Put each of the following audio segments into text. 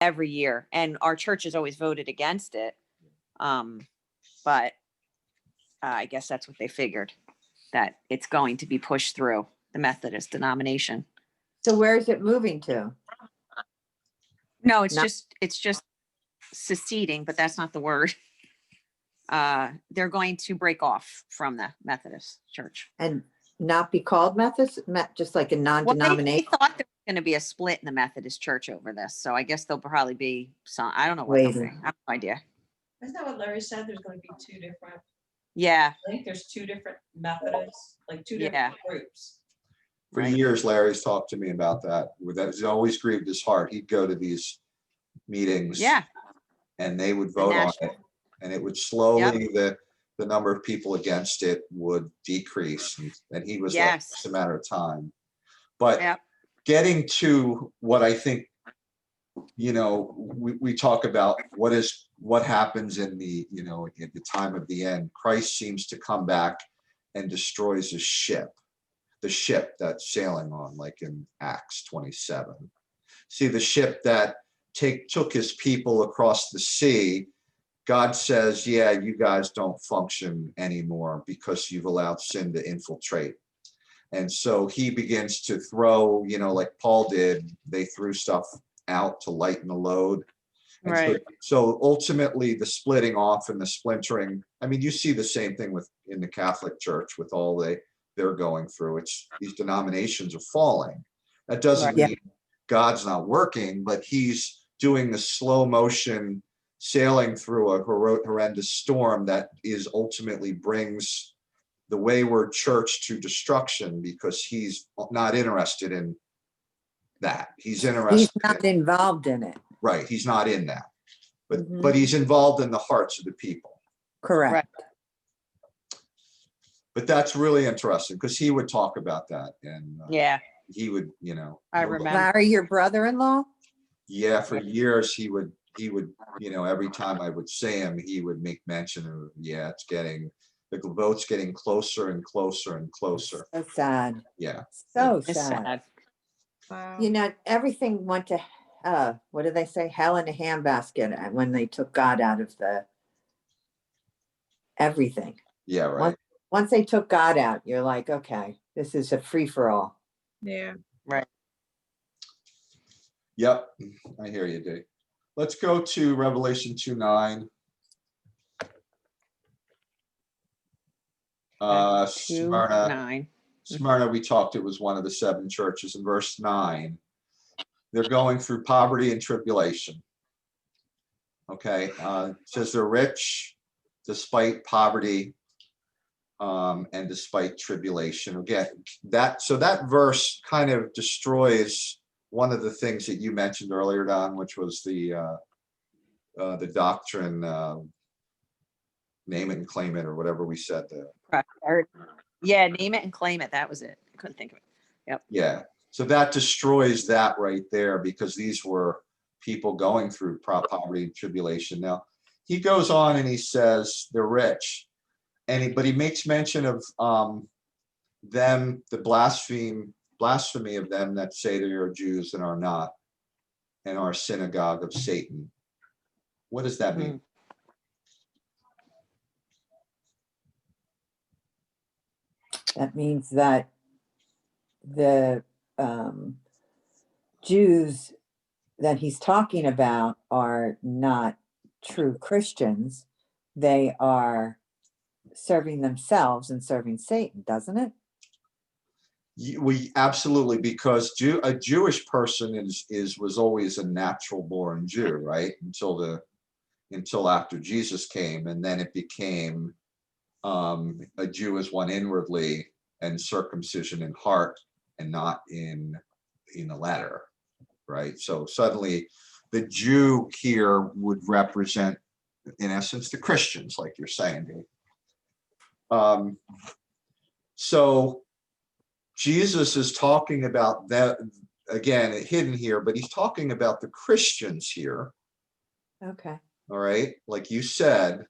every year, and our church has always voted against it. But I guess that's what they figured, that it's going to be pushed through the Methodist denomination. So where is it moving to? No, it's Not- just seceding, but that's not the word. They're going to break off from the Methodist Church. And not be called Methodist, just like a Well, they non-denominational? thought there was going to be a split in the Methodist Church over this, so I guess there'll probably be some. I don't know what they'll be. I have no idea. Isn't that what Larry said? There's going to be two different. Yeah, I think there's two different Methodists, like two Yeah. different groups. For Right. years, Larry's talked to me about that. That has always grieved his heart. He'd go to these meetings. yeah, And they would vote on it. And it would slowly, the number of people against it would decrease. And he was like, Yes. it's a matter of time. But Yep. getting to what I think, we talk about what happens in the, at the time of the end. Christ seems to come back and destroys the ship that's sailing on, like in Acts 27. See, the ship that took his people across the sea, God says, yeah, you guys don't function anymore because you've allowed sin to infiltrate. And so he begins to throw, like Paul did, they threw stuff out to lighten the load. And right. So ultimately the splitting off and the splintering, I mean, you see the same thing in the Catholic Church with all they're going through. It's these denominations are falling. That doesn't Right. mean God's not working, but he's doing the slow motion sailing through a horrendous storm that is ultimately brings the wayward church to destruction, because he's not interested in that. He's interested. He's not involved in it. Right. He's not in that, but Mhm. he's involved in the hearts of the people. Correct. But that's really interesting because he would talk about that, and Yeah, he would, I remember. Larry, your brother-in-law? Yeah, for years he would, every time I would say him, he would make mention of, yeah, the vote's getting closer and closer and closer. So sad. Yeah. So It's sad. sad. Everything went to, what do they say? Hell in a handbasket when they took God out of everything. Yeah, right. Once they took God out, you're like, okay, this is a free-for-all. Yeah. Yep, I hear you, Dave. Let's go to Revelation 2:9. Smyrna, 2:9. Smyrna, we talked, it was one of the 7 churches. In verse 9, they're going through poverty and tribulation. Okay, it says they're rich despite poverty and despite tribulation. Again, that verse kind of destroys one of the things that you mentioned earlier, Don, which was the doctrine, name it and claim it, or whatever we said there. Yeah, name it and claim it. That was it. I couldn't think of it. Yeah, so that destroys that right there, because these were people going through poverty and tribulation. Now, he goes on and he says they're rich, but he makes mention of them, the blasphemy of them that say they are Jews and are not, and are synagogue of Satan. What does that mean? That means that the Jews that he's talking about are not true Christians. They are serving themselves and serving Satan, doesn't it? We absolutely, because a Jewish person was always a natural born Jew, right? Until after Jesus came, and then it became a Jew is one inwardly, and circumcision in heart and not in the letter, right? So suddenly the Jew here would represent, in essence, the Christians, like you're saying, Dave. So Jesus is talking about that, again, hidden here, but he's talking about the Christians here. Okay. All right, like you said,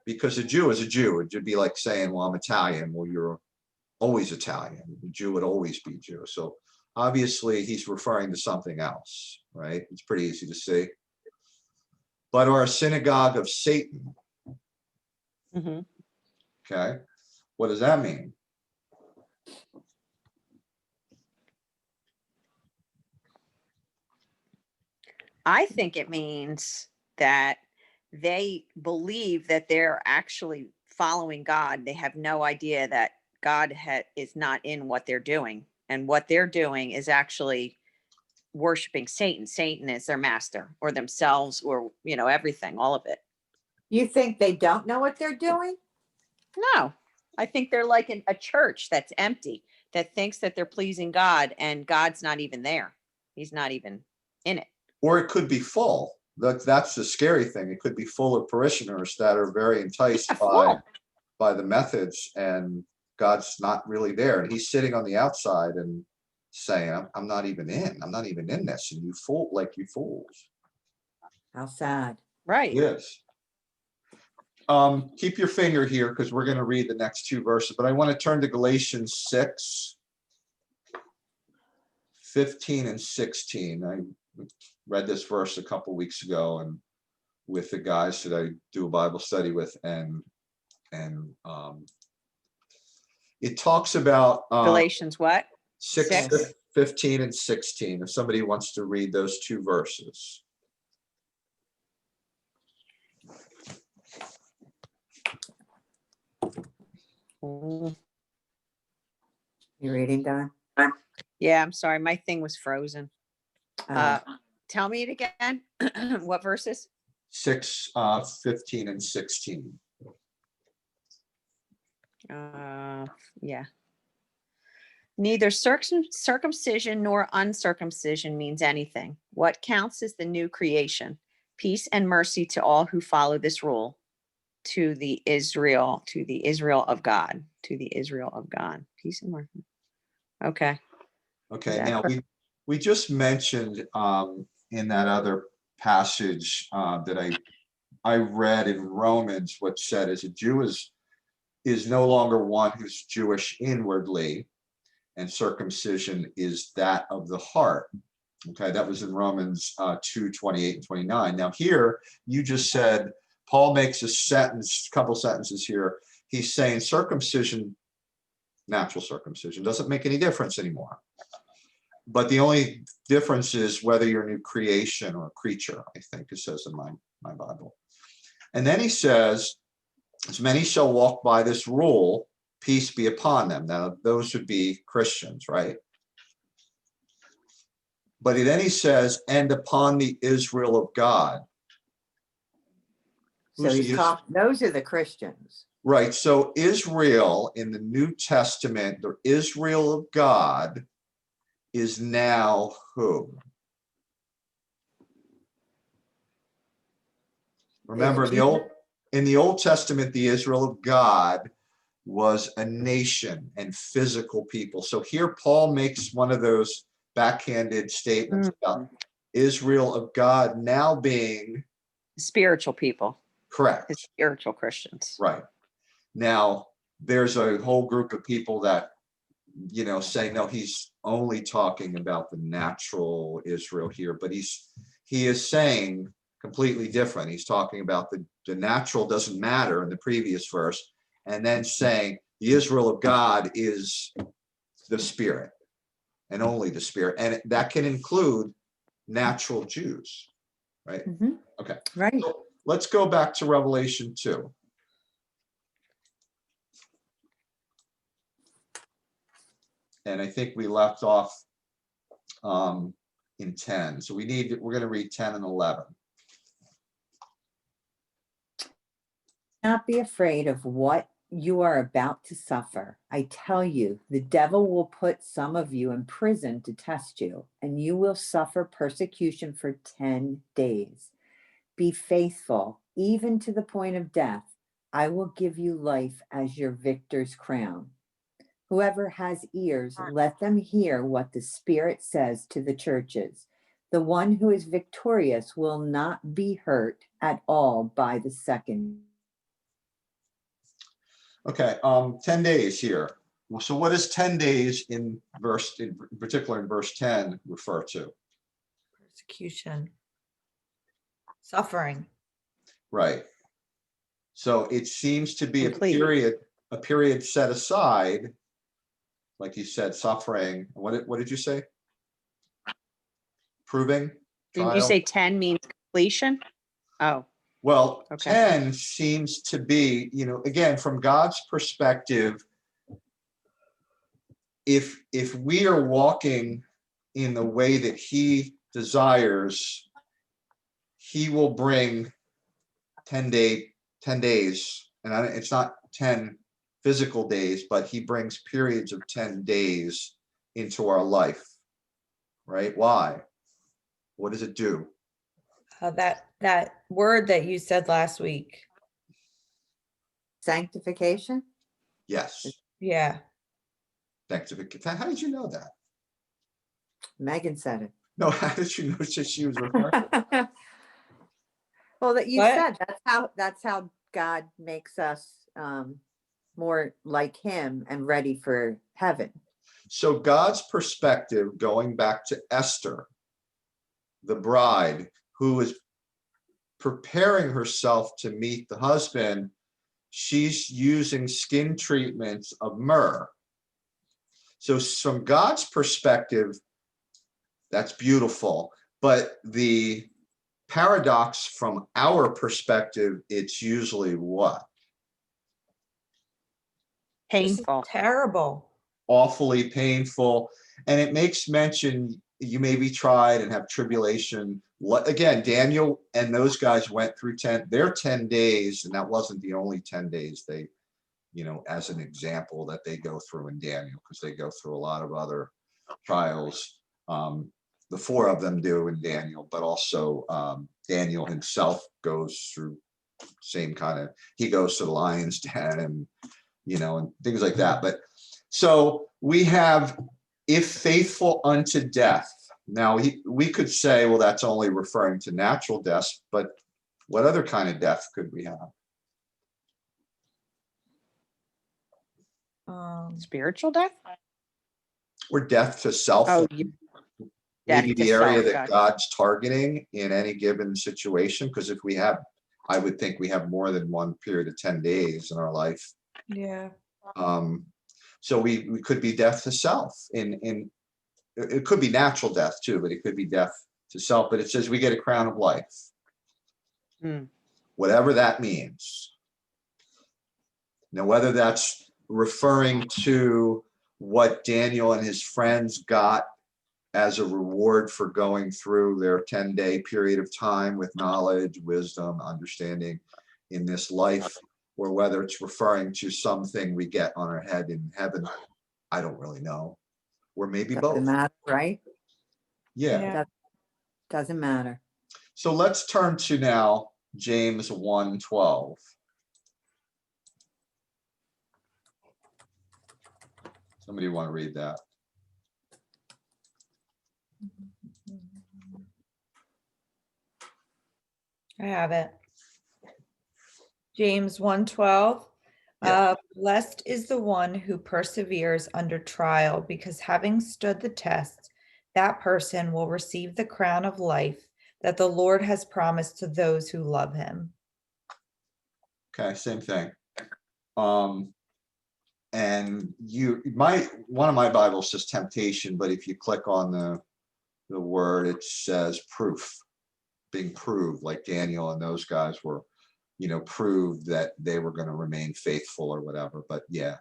because a Jew is a Jew. It would be like saying, well, I'm Italian. Well, you're always Italian. The Jew would always be Jew. So obviously he's referring to something else, right? It's pretty easy to see. But are a synagogue of Satan, Mhm. okay? What does that mean? I think it means that they believe that they're actually following God. They have no idea that God is not in what they're doing. And what they're doing is actually worshiping Satan. Satan is their master or themselves or, everything, all of it. You think they don't know what they're doing? No, I think they're like a church that's empty, that thinks that they're pleasing God and God's not even there. He's not even in it. Or it could be full. That's the scary thing. It could be full of parishioners that are very enticed Full. by the methods, and God's not really there. And he's sitting on the outside and saying, I'm not even in. I'm not even in this. And you fools. How sad. Right. Yes. Keep your finger here because we're going to read the next two verses, but I want to turn to Galatians 6, 15 and 16. I read this verse a couple weeks ago and with the guys that I do a Bible study with, and it talks about Galatians what? 6, Six? 15 and 16. If somebody wants to read those two verses. Mm. You reading, Don? Yeah, I'm sorry. My thing was frozen. Oh, Tell me it again. What verses? 6, 15 and 16. Yeah. Neither circumcision nor uncircumcision means anything. What counts is the new creation. Peace and mercy to all who follow this rule. To the Israel of God. To the Israel of God. Peace and mercy. Okay. Okay, Is that now we just mentioned in that other passage that I read in Romans, what said is a Jew is no longer one who's Jewish inwardly, and circumcision is that of the heart. Okay, that was in Romans 2, 28 and 29. Now here, you just said, Paul makes a couple sentences here. He's saying circumcision, natural circumcision, doesn't make any difference anymore. But the only difference is whether you're a new creation or a creature, I think it says in my Bible. And then he says, as many shall walk by this rule, peace be upon them. Now, those would be Christians, right? But then he says, and upon the Israel of God. so Who's those are the Christians. Right. So Israel in the New Testament, the Israel of God is now who? Remember, in the Old Testament, the Israel of God was a nation and physical people. So here Paul makes one of those backhanded statements about Israel of God now being Spiritual people. correct. Spiritual Christians. Right. Now, there's a whole group of people that, say, no, he's only talking about the natural Israel here, but he is saying completely different. He's talking about the natural doesn't matter in the previous verse, and then saying the Israel of God is the spirit and only the spirit. And that can include natural Jews, right? Mhm. Okay. Right. So let's go back to Revelation 2. And I think we left off in 10. So we're going to read 10 and 11. Not be afraid of what you are about to suffer. I tell you, the devil will put some of you in prison to test you, and you will suffer persecution for 10 days. Be faithful, even to the point of death. I will give you life as your victor's crown. Whoever has ears, let them hear what the Spirit says to the churches. The one who is victorious will not be hurt at all by the second. Okay, 10 days here. Well, so what does 10 days in particular in verse 10 refer to? Persecution. Suffering. Right. So it seems to be Complete. a period set aside, like you said, suffering. What did you say? Proving? Didn't you Trial? say 10 means completion? Oh, Well, Okay. 10 seems to be, again, from God's perspective, if we are walking in the way that he desires, he will bring 10 days, and it's not 10 physical days, but he brings periods of 10 days into our life, right? Why? What does it do? That word that you said last week. Sanctification? Yes. Yeah. Sanctification. How did you know that? Megan said it. No, how did you know that she was referring to it? Well, that you What? said, that's how God makes us more like him and ready for heaven. So God's perspective, going back to Esther, the bride who is preparing herself to meet the husband, she's using skin treatments of myrrh. So from God's perspective, that's beautiful. But the paradox from our perspective, it's usually what? This is painful. terrible. Awfully painful. And it makes mention you may be tried and have tribulation. Again, Daniel and those guys went through their 10 days, and that wasn't the only 10 days they, as an example that they go through in Daniel, because they go through a lot of other trials. The four of them do in Daniel, but also Daniel himself goes through same kind of, he goes to the lion's den and, and things like that. But so we have, if faithful unto death. Now, we could say, well, that's only referring to natural deaths, but what other kind of death could we have? Spiritual death? Or death to self? Oh, Maybe death to the area self, that gotcha. God's targeting in any given situation. Because if we have, I would think we have more than one period of 10 days in our life. Yeah. So we could be death to self. It could be natural death too, but it could be death to self. But it says we get a crown of life. Whatever that means. Now, whether that's referring to what Daniel and his friends got as a reward for going through their 10-day period of time with knowledge, wisdom, understanding in this life, or whether it's referring to something we get on our head in heaven, I don't really know. Or maybe Doesn't both. matter, right? Yeah. Doesn't matter. So let's turn to now James 1:12. Somebody want to read that? I have it. James 1:12. Yeah. Blessed is the one who perseveres under trial, because having stood the test, that person will receive the crown of life that the Lord has promised to those who love him. Okay, same thing. And one of my Bibles says temptation, but if you click on the word, it says proof, being proved, like Daniel and those guys were, proved that they were going to remain faithful or whatever. But yeah,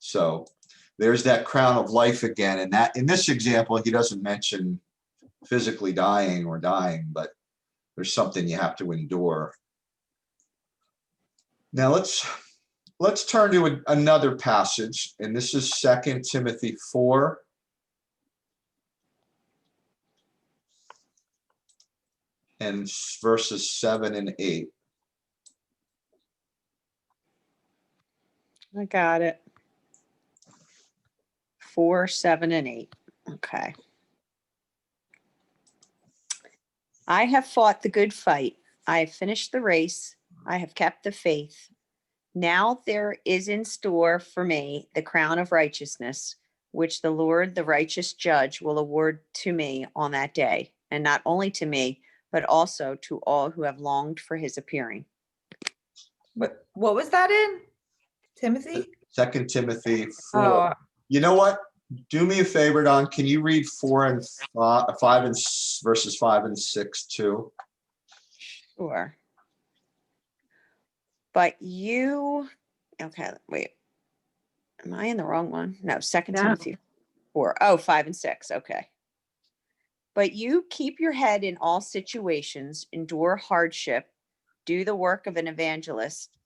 so there's that crown of life again. And that in this example, he doesn't mention physically dying, but there's something you have to endure. Now let's turn to another passage, and this is 2 Timothy 4. And verses 7 and 8. I got it. 4, 7, and 8. Okay. I have fought the good fight. I have finished the race. I have kept the faith. Now there is in store for me the crown of righteousness, which the Lord, the righteous judge, will award to me on that day, and not only to me, but also to all who have longed for his appearing. What was that in? Timothy? 2 Timothy 4. Oh, You know what? Do me a favor, Don. Can you read 4 and 5 and verses 5 and 6 too? Sure. But you, okay, wait. Am I in the wrong one? No, Second No. Timothy 4. Oh, 5 and 6. Okay. But you keep your head in all situations, endure hardship, do the work of an evangelist,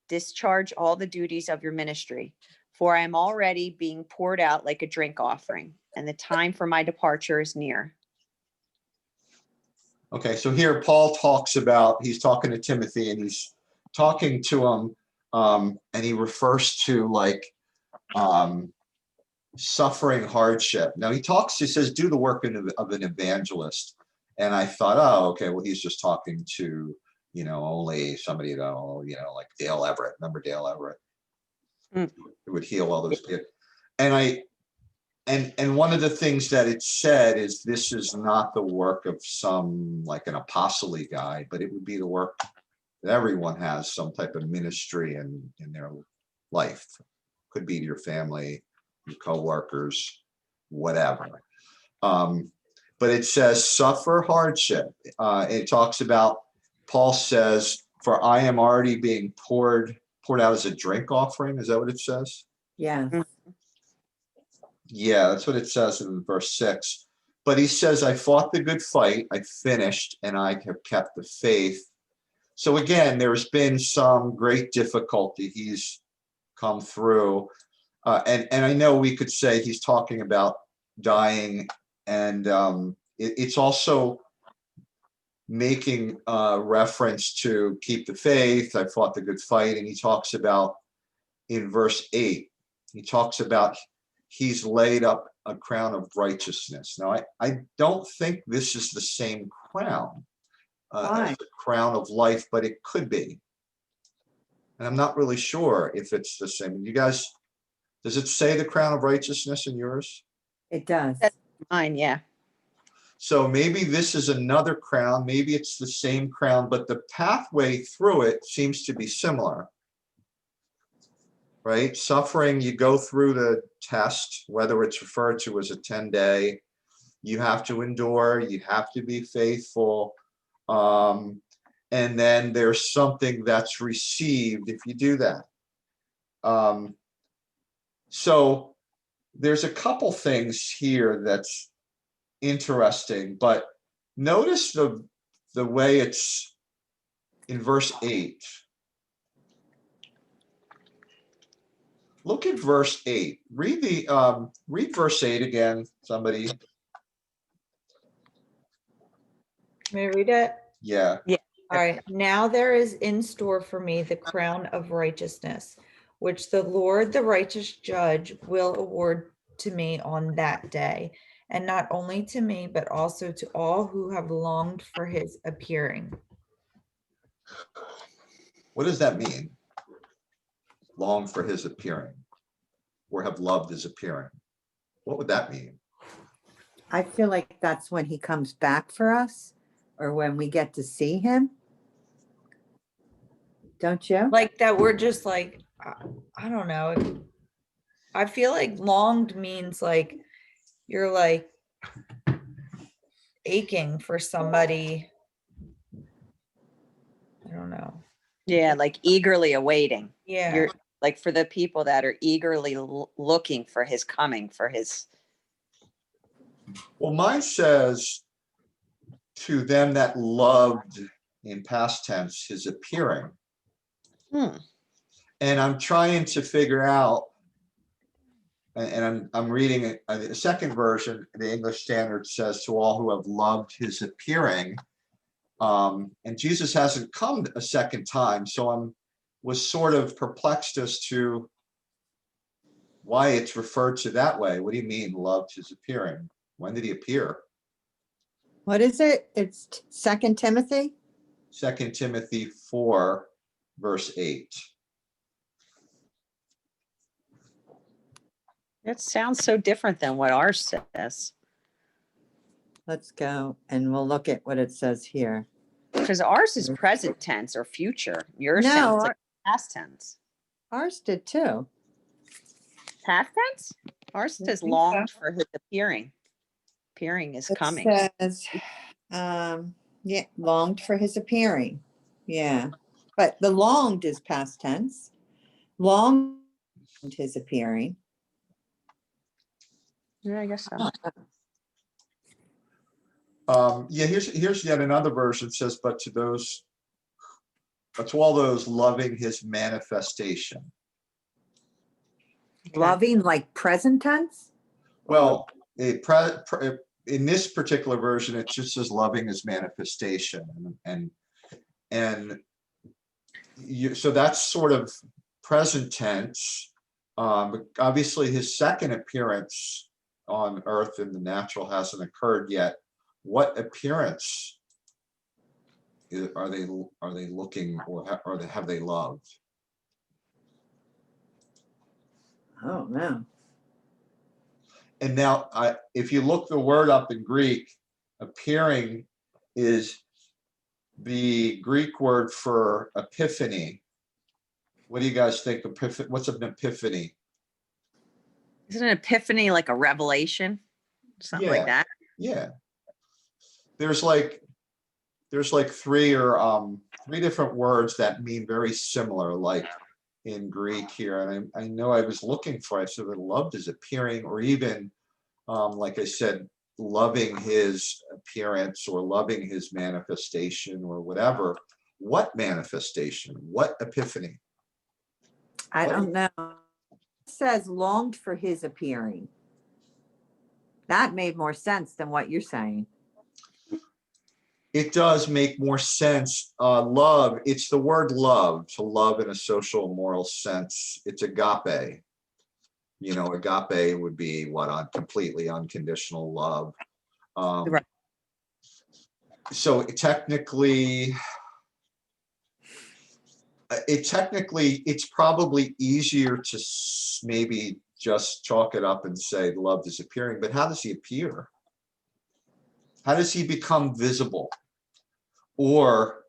discharge all the duties of your ministry. For I am already being poured out like a drink offering, and the time for my departure is near. Okay, so here Paul talks about, he's talking to Timothy and he's talking to him, and he refers to like suffering hardship. Now he says, do the work of an evangelist. And I thought, oh, okay, well, he's just talking to, only somebody that, like Dale Everett. Remember Dale Everett? Who would heal all those people. And one of the things that it said is this is not the work of some like an apostle-y guy, but it would be the work that everyone has some type of ministry in their life. Could be to your family, your coworkers, whatever. But it says suffer hardship. It talks about, Paul says, for I am already being poured out as a drink offering. Is that what it says? Yeah. Yeah, that's what it says in verse 6. But he says, I fought the good fight, I finished, and I have kept the faith. So again, there's been some great difficulty he's come through. And I know we could say he's talking about dying, and it's also making reference to keep the faith, I fought the good fight. And he talks about in verse 8, he talks about he's laid up a crown of righteousness. Now, I don't think this is the same crown as the crown of life, but it could be. And I'm not really sure if it's the same. You guys, does it say the crown of righteousness in yours? It does. Mine, yeah. So maybe this is another crown. Maybe it's the same crown, but the pathway through it seems to be similar. Right? Suffering, you go through the test, whether it's referred to as a 10-day, you have to endure, you have to be faithful. And then there's something that's received if you do that. So there's a couple things here that's interesting, but notice the way it's in verse 8. Look at verse 8. Read verse 8 again, somebody. may I read it? Yeah. All right. Now there is in store for me the crown of righteousness, which the Lord, the righteous judge, will award to me on that day. And not only to me, but also to all who have longed for his appearing. What does that mean? Long for his appearing, or have loved his appearing. What would that mean? I feel like that's when he comes back for us, or when we get to see him. Don't you? Like that we're just like, I don't know. I feel like longed means like you're like aching for somebody. I don't know. Yeah, like eagerly awaiting. Yeah. You're like for the people that are eagerly looking for his coming, for his. Well, mine says to them that loved, in past tense, his appearing. And I'm trying to figure out, and I'm reading a second version, the English Standard says to all who have loved his appearing. And Jesus hasn't come a second time, so was sort of perplexed as to why it's referred to that way. What do you mean loved his appearing? When did he appear? What is it? It's 2 Timothy? 2 Timothy 4, verse 8. It sounds so different than what ours says, Let's go and we'll look at what it says here. because ours is present tense or future. Yours No, sounds like past tense. Ours did too. Past tense? Ours I says think so. longed for his appearing. Appearing is It coming. says, yeah, longed for his appearing. Yeah, but the longed is past tense. Longed his appearing. Yeah, I guess so. Yeah, here's yet another version says, but to all those loving his manifestation. Okay. Loving like present tense? Well, in this particular version, it just says loving his manifestation, and so that's sort of present tense. Obviously, his second appearance on earth in the natural hasn't occurred yet. What appearance are they looking, or have they loved? Oh, no. And now, if you look the word up in Greek, appearing is the Greek word for epiphany. What do you guys think? What's an epiphany? Isn't an epiphany like a revelation? Something Yeah. like that? Yeah. There's like three different words that mean very similar, like in Greek here. And I know I was looking for, I said that loved is appearing, or even, like I said, loving his appearance or loving his manifestation or whatever. What manifestation? What epiphany? I don't know. It says longed for his appearing. That made more sense than what you're saying. It does make more sense. Love, it's the word love, to love in a social moral sense. It's agape. Agape would be what, completely unconditional love. Right. So technically, it's probably easier to maybe just chalk it up and say love is appearing, but how does he appear? How does he become visible? Or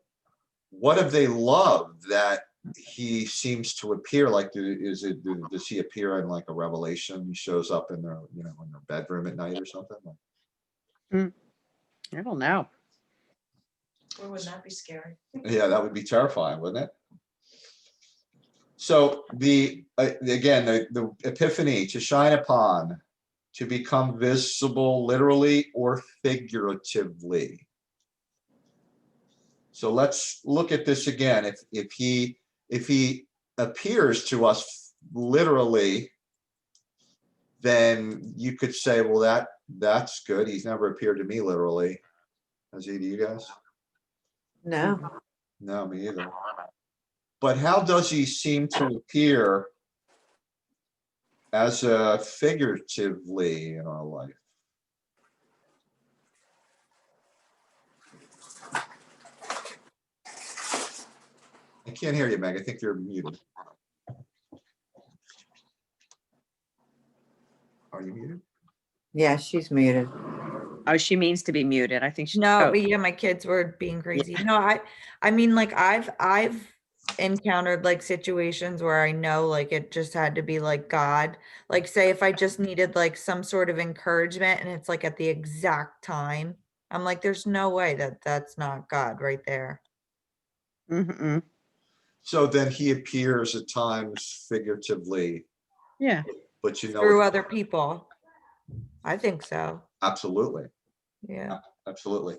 what have they loved that he seems to appear? Like, does he appear in like a revelation? He shows up in their bedroom at night or something? I don't know. Or would that be scary? Yeah, that would be terrifying, wouldn't it? So the epiphany, to shine upon, to become visible literally or figuratively. So let's look at this again. If he appears to us literally, then you could say, well, that's good. He's never appeared to me literally. Has he to you guys? No. No, me either. But how does he seem to appear as figuratively in our life? I can't hear you, Meg. I think you're muted. Are you muted? Yeah, she's muted. Oh, she means to be muted. I think she. No, oh, but yeah, my kids were being crazy. No, I mean, like I've encountered like situations where I know like it just had to be like God. Like say if I just needed like some sort of encouragement and it's like at the exact time, I'm like, there's no way that that's not God right there. mm-mm. So then he appears at times figuratively, Yeah. but Through other people. I think so. absolutely. Yeah. Absolutely.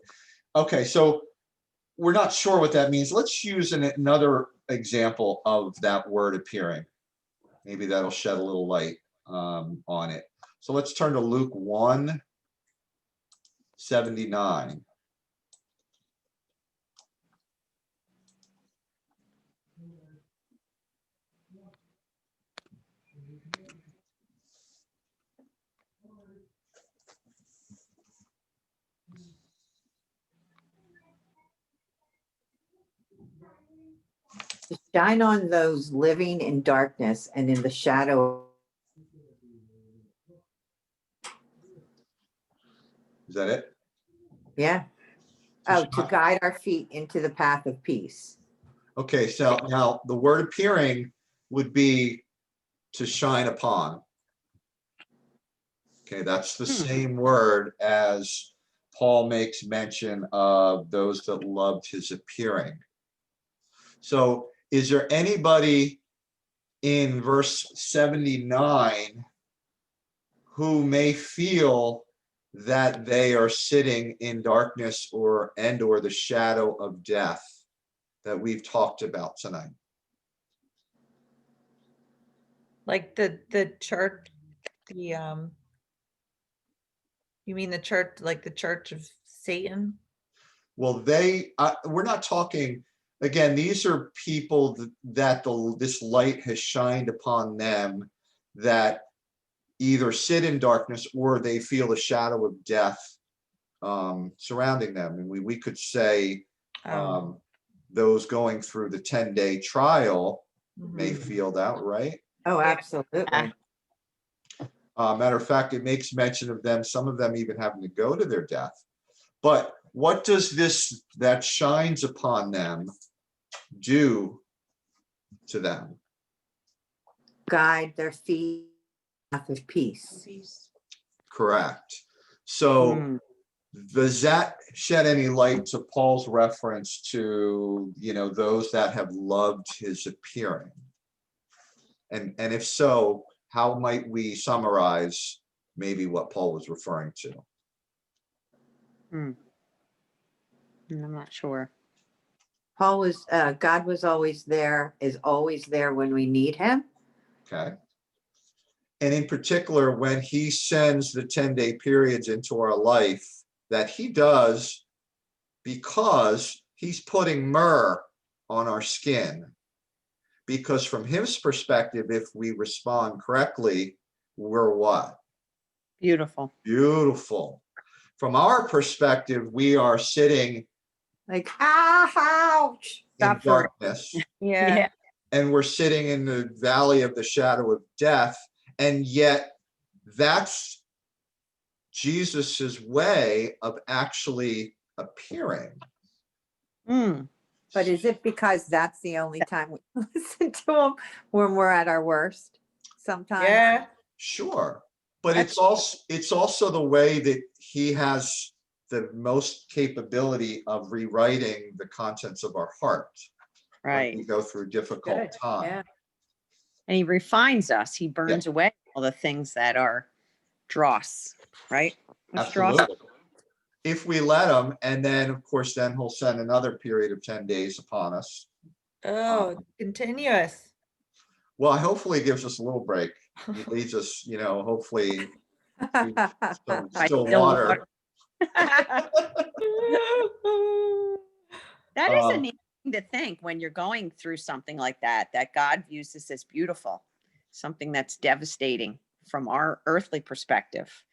Okay, so we're not sure what that means. Let's use another example of that word appearing. Maybe that'll shed a little light on it. So let's turn to Luke 1:79. To shine on those living in darkness and in the shadow Is that it? Yeah. To Oh, to shine- guide our feet into the path of peace. Okay, so now the word appearing would be to shine upon. Okay, that's the same word as Paul makes mention of those that loved his appearing. So is there anybody in verse 79 who may feel that they are sitting in darkness or the shadow of death that we've talked about tonight? Like the church, you mean the church, like the Church of Satan? Well, we're not talking, again, these are people this light has shined upon them that either sit in darkness or they feel the shadow of death surrounding them. And we could say those going through the 10-day trial may Mhm. feel that, right? Oh, Yeah. absolutely. Matter of fact, it makes mention of them, some of them even having to go to their death. But what does this that shines upon them do to them? Guide their feet path of peace. Peace. Correct. So Hmm. does that shed any light to Paul's reference to, those that have loved his appearing? And if so, how might we summarize maybe what Paul was referring to? I'm not sure. God was always there, is always there when we need him. Okay. And in particular, when he sends the 10-day periods into our life, that he does because he's putting myrrh on our skin. Because from his perspective, if we respond correctly, we're what? Beautiful. Beautiful. From our perspective, we are sitting Like, ouch. in Stop for it. darkness, Yeah. and we're sitting in the valley of the shadow of death, and yet that's Jesus's way of actually appearing. Mm. But is it because that's the only time we listen to him when we're at our worst? Sometimes. Yeah. Sure, but That's- it's also the way that he has the most capability of rewriting the contents of our heart when Right. we go through difficult Good, times. yeah. And he refines us. He burns away all the things that are dross, right? What's dross? Absolutely. If we let him, and then of course, then he'll send another period of 10 days upon us. Oh, continuous. Well, hopefully it gives us a little break. He leads us, hopefully some By still still water. That is a Um, neat thing to think when you're going through something like that God views this as beautiful, something that's devastating from our earthly perspective,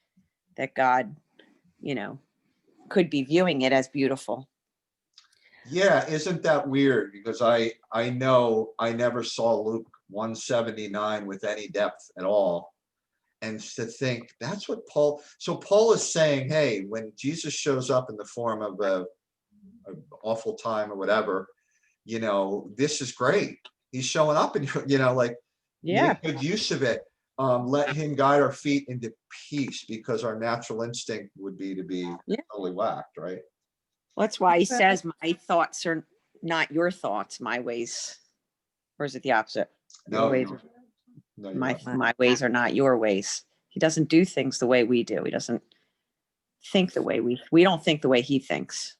that God, could be viewing it as beautiful. Yeah, isn't that weird? Because I know I never saw Luke 179 with any depth at all. And to think that's what Paul is saying, hey, when Jesus shows up in the form of a awful time or whatever, this is great. He's showing up and like make good use of it. Let him guide our feet into peace, because our natural instinct would be to be totally whacked, right? That's why he says, my thoughts are not your thoughts, my ways. Or is it the opposite? Your No, ways no, are- no, you're my right. my ways are not your ways. He doesn't do things the way we do. He doesn't think the way we don't think the way he thinks.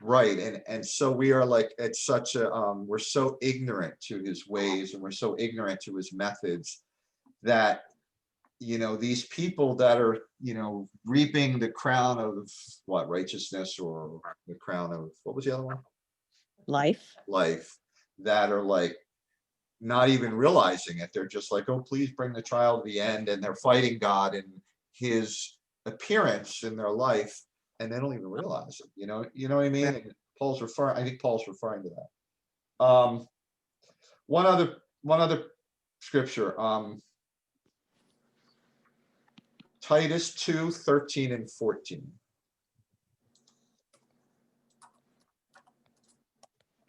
Right. And so we are like at such a we're so ignorant to his ways, and we're so ignorant to his methods that these people that are reaping the crown of what, righteousness, or the crown of, what was the other one, Life. that are like not even realizing it. They're just like, oh, please bring the trial to the end, and they're fighting God and his appearance in their life, and they don't even realize it. You know what I mean? And I think Paul's referring to that. One other scripture, Titus 2, 13 and 14.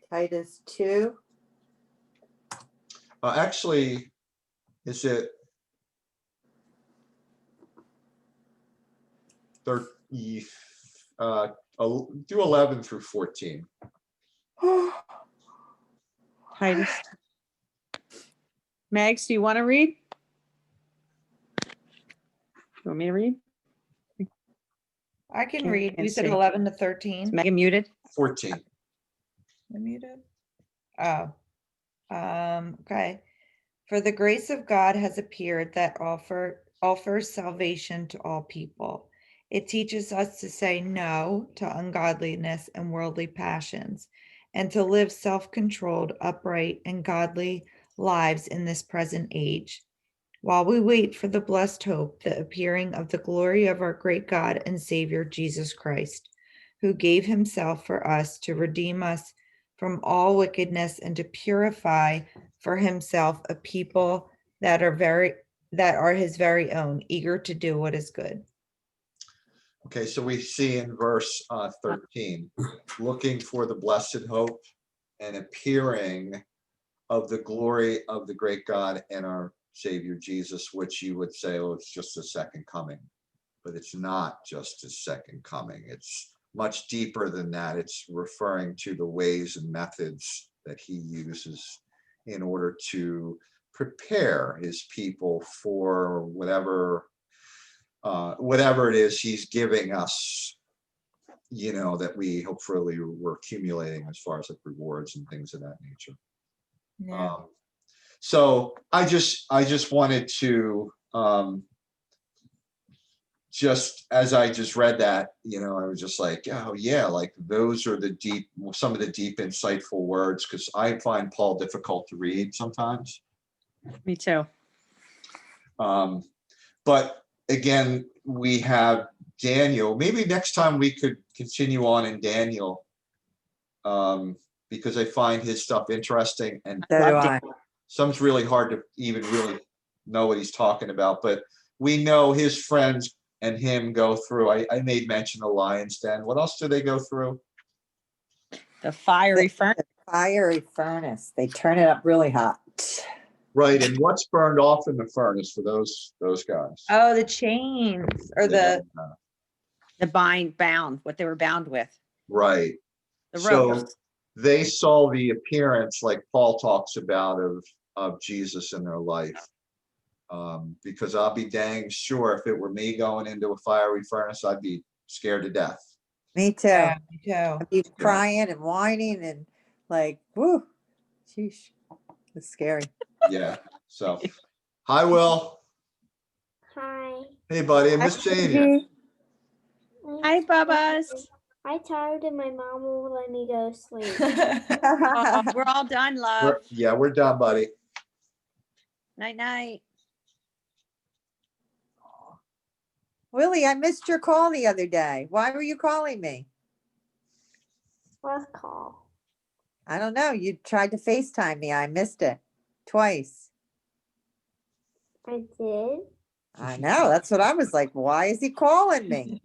Titus 2. Actually, is it 30, do 11 through 14. Titus. Mags, do you want to read? You want me to read? I can Can't- read. You can't said see. 11 to Is 13. Megan muted? 14. You're muted. Oh, okay. For the grace of God has appeared that offers salvation to all people. It teaches us to say no to ungodliness and worldly passions, and to live self-controlled, upright, and godly lives in this present age, while we wait for the blessed hope, the appearing of the glory of our great God and Savior Jesus Christ, who gave himself for us to redeem us from all wickedness and to purify for himself a people that are his very own, eager to do what is good. Okay, so we see in verse 13, looking for the blessed hope and appearing of the glory of the great God and our Savior Jesus, which you would say, oh, it's just a second coming. But it's not just his second coming. It's much deeper than that. It's referring to the ways and methods that he uses in order to prepare his people for whatever it is he's giving us, that we hopefully we're accumulating as far as like rewards and things of that nature. Yeah. So I just wanted to, just as I just read that, I was just like, oh yeah, like those are some of the deep, insightful words, because I find Paul difficult to read sometimes. Me too. But again, we have Daniel. Maybe next time we could continue on in Daniel, because I find his stuff interesting, and So do I. some's really hard to even really know what he's talking about. But we know his friends and him go through. I made mention of Lion's Den. What else do they go through? The fiery furnace. Fiery furnace. They turn it up really hot. Right, and what's burned off in the furnace for those guys? Oh, the chains or the The bound, what they were bound with. Right. The So ropes. they saw the appearance, like Paul talks about, of Jesus in their life. Because I'll be dang sure if it were me going into a fiery furnace, I'd be scared to death. Me too. yeah, me too. I'd be crying and whining and like, whoo, sheesh. It's scary. Yeah. So, hi, Will. Hi. Hey, buddy. I missed seeing you. Hi, Bubba's. I'm tired and my mom will let me go to sleep. Oh, we're all done, love. We're done, buddy. Night, night. Willie, I missed your call the other day. Why were you calling me? What call? I don't know. You tried to FaceTime me. I missed it twice. I did. I know. That's what I was like. Why is he calling me?